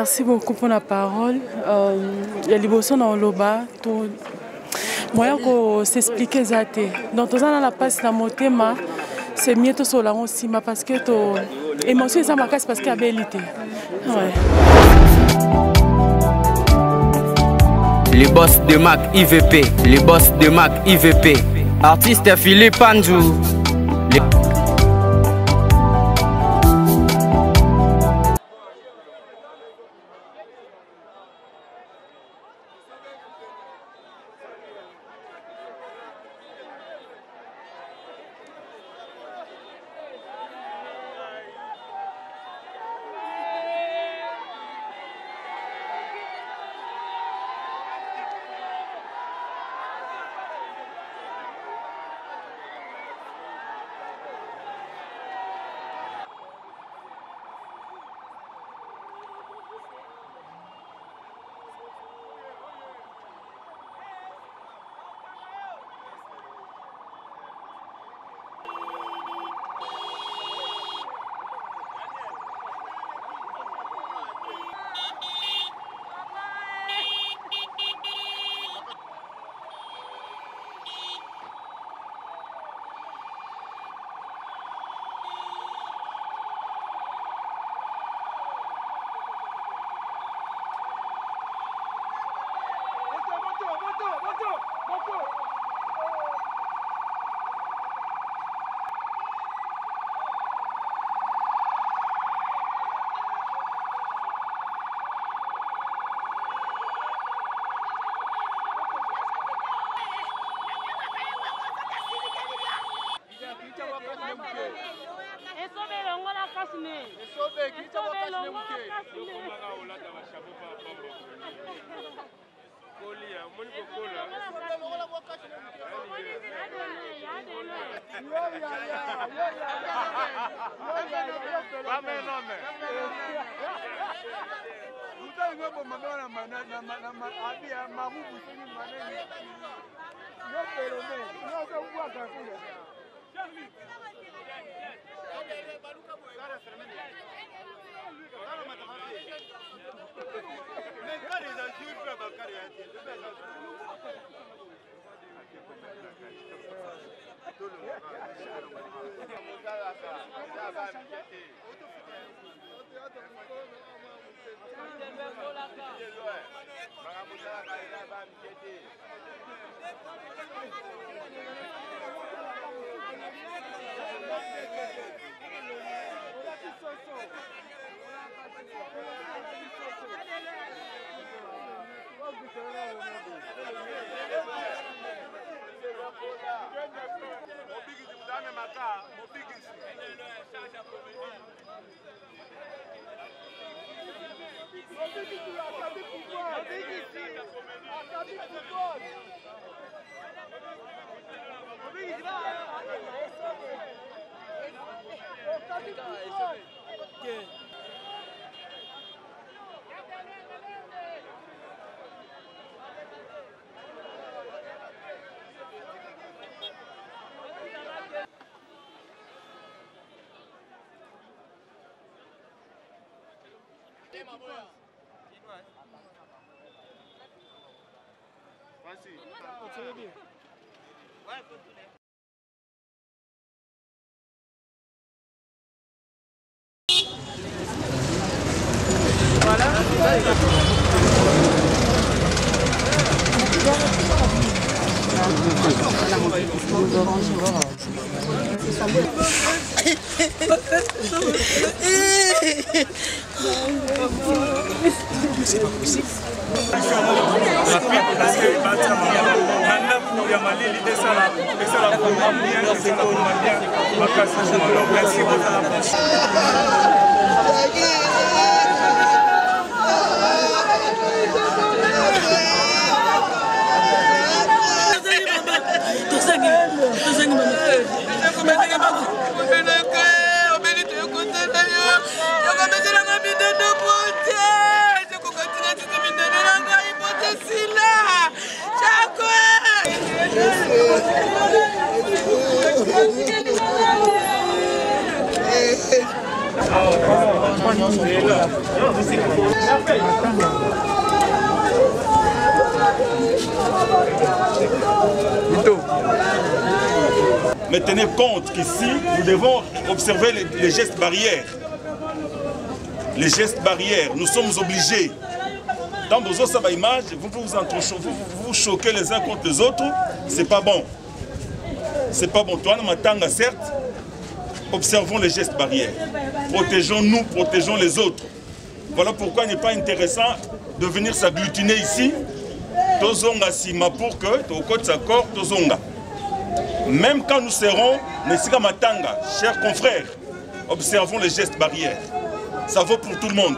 Merci beaucoup pour la parole. Il y a des personnes dans le bas. Moi, je s'expliquer ça. Donc, dans la passe la motema, c'est mieux de cela aussi, parce que l'émotion ça marque parce qu'il y a bellité. Ouais. Les boss de Mac IVP, les boss de Mac IVP, artiste Philippe Andrew. c'est pas possible. Mais tenez compte qu'ici, nous devons observer les gestes barrières. Les gestes barrières, nous sommes obligés. Dans vos autres images, vous choquez les uns contre les autres, c'est pas bon. C'est pas bon. Toi, Matanga, certes, observons les gestes barrières. Protégeons-nous, protégeons les autres. Voilà pourquoi il n'est pas intéressant de venir s'agglutiner ici. Tozonga Sima pour que, au code s'accord, Tozonga. Même quand nous serons, Nessika Matanga, chers confrères, observons les gestes barrières. Ça vaut pour tout le monde.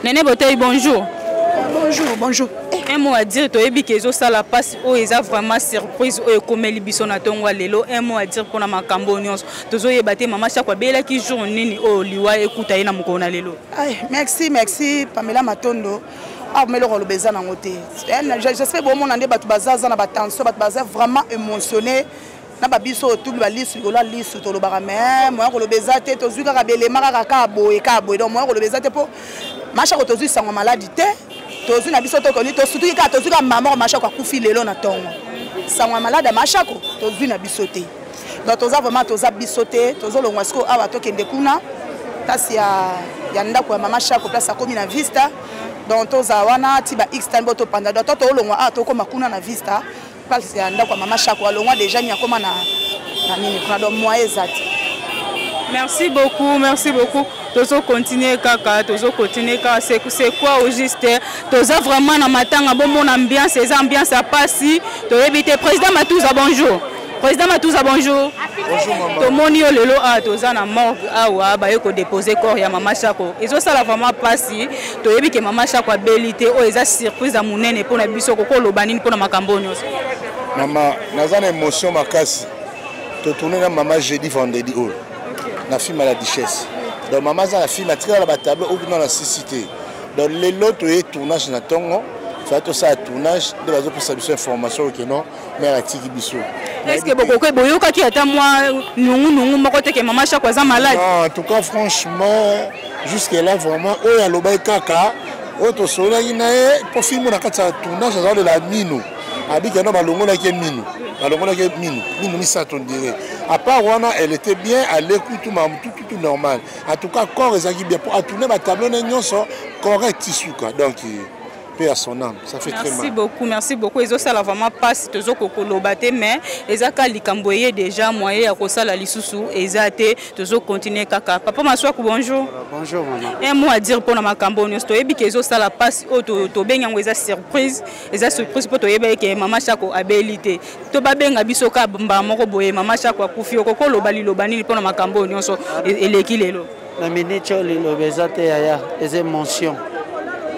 Néné Botei, bonjour. Bonjour, bonjour. Un mot à dire, tu as dit que ça la passe, ils ont vraiment surprise, comme les bisonatons à l'élo. Un mot à dire pour ma cambonion. Tu as battu maman chaque fois, belle qui joue nini au liwa écoute à ina mukona l'élo. Merci, merci, Pamela Matondo. Ah, mais le rôle de en côté. J'espère que mon année bat bazaza na batanso, bat bazaza vraiment émotionné. Na babiso tout le liste, la liste tout le baramé. Moi, le bezate, tu as vu que mara kabo et kabo. Donc moi, le bezate pour macha ko tozu sango maladie. Tozu na biso to koni to surtout ka tozu ka maman macha ko kufi lelo na tongo. Sango malade macha ko tozu na bisoté. Donc toza vraiment toza bisoté, tozo lo ngwasko awa to kende kuna. Tasi ya ndako ya mama chako place a komi na vista. Donc toza wana tiba X time boto panda donc to lo ngwa a to koma kuna na vista. Place ya ndako ya mama chako lo ngwa déjà nya koma na nini kuna do moye zati. Merci beaucoup, merci beaucoup. Tozo continuer kaka, tozo continuer kaka. C'est quoi au juste? Toza vraiment na matanga bon mon ambiance, ces ambiances à passer. To éviter président Matouza bonjour. Président Matouza, bonjour. Bonjour maman. Tout le monde est lelo à toza na morgue awa ba yeko déposer corps ya maman Chako. Ezo sala vraiment passi. To yebi ke maman Chako a belité o eza surprise à munene pour na biso ko lobanini pour na makambo nyonso. Maman, naza na émotion makasi. To tourner na maman jeudi vendredi o. Na film à la duchesse. Donc maman za la film a tiré la tableau ou dans la cité. Donc les lots et tournage na tongo. Fait tout ça tournage de la zone pour savoir information que non mais à tiki biso. Est-ce que beaucoup de boyo qui attend moi nous moko te que maman Chako za malade. Non, en tout cas franchement jusque là vraiment o ya loba kaka o to sola ina pour film na kata tournage dans de la mino. Abika no balongola ke mino. Balongola ke mino. Mino ni ça on dirait. À part Wana, elle était bien à l'écoute tout normal. En tout cas corps ezaki bien pour tourner ma tableau na nyonso correct tisuka. Donc paix à son âme, ça fait très mal. Merci beaucoup. Ils ont ça vraiment pas si tu as mais ils ont likamboye déjà moyen à ça la lisusu ils ont été tu continuer kaka. Papa Maswa bonjour. Bonjour maman. Un mot à dire pour ma campagne. Tu as dit qu'ils ont ça la passe au to bien ils surprise. Ils ont surprise pour toi que maman Chako abilité. Tu vas bien à bisoka bamba moko boye maman Chako kufi okoko lobani pour ma campagne so et l'équilibre. La minute le bezate yaya les émotions.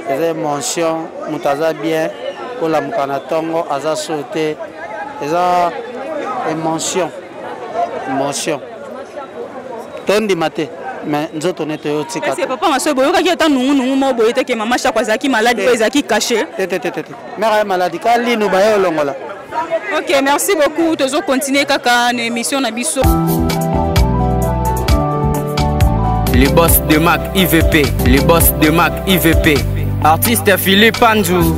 Les émotions, mutaza bien pour la mukanatongo, aza sauté, les émotions, émotions. Tondi maté, mais nous autres on est au tika. C'est papa ma soeur, boyoka qui attend nous mo boyete que maman Chako zaki malade, zaki caché. Mère malade, kali nous baye longola. Ok, merci beaucoup. Toujours continuer kaka émission na biso. Les boss de Mac IVP, les boss de Mac IVP. Artiste Philippe Panjou.